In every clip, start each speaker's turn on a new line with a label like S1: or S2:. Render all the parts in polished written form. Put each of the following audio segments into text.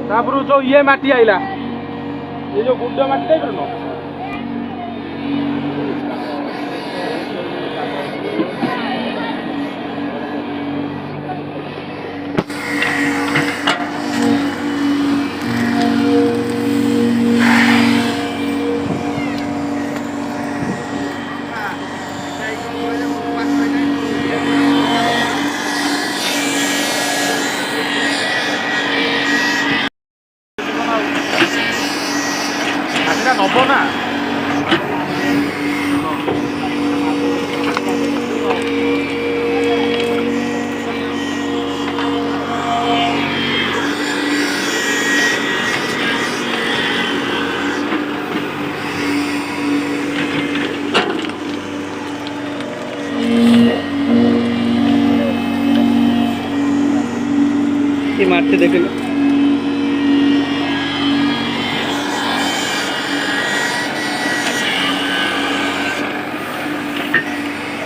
S1: तापर जो ये माटी आइला ये जो गुड्डा माटी टाइप नो नब ना ये मारते देखे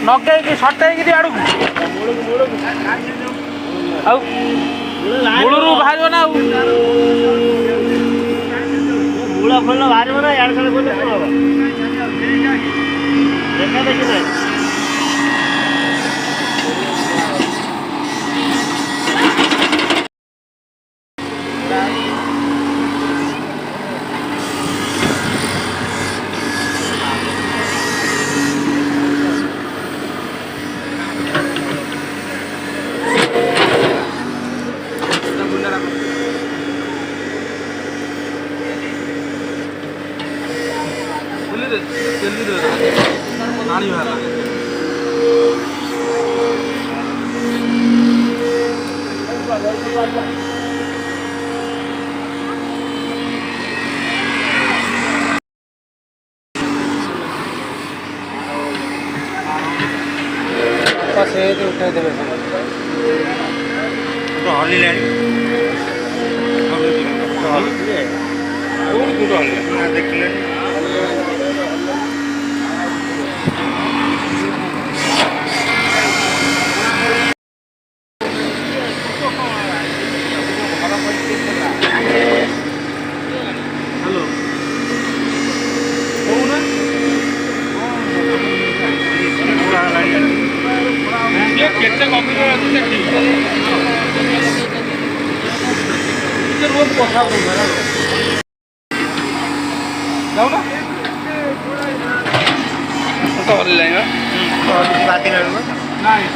S1: नगे सटा आड़ मूलू बाहर ना मूल फल बाहर ना यार देखा देखी ना नानी वाला से उठा देवे तो हल्ली लाइन देखिए केते कमी रोज कथा जाऊ ना तो हल्ली लाइन बाती लाडू नहीं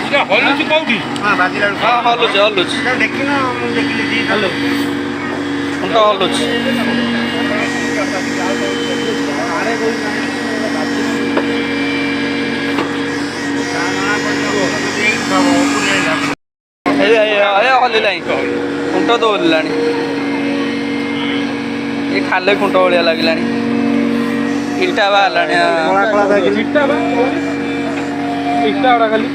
S1: इटा हल्लुची कोठी हां बाती लाडू हां हल्लुची देखि ना मु देखिली हेलो उनका हल्लुची अरे कोई हल्ला खुंट तो हल्ला ये खाले खुंट भाया लगे इटा बाहर इटा खाली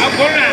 S1: अब बोल रहा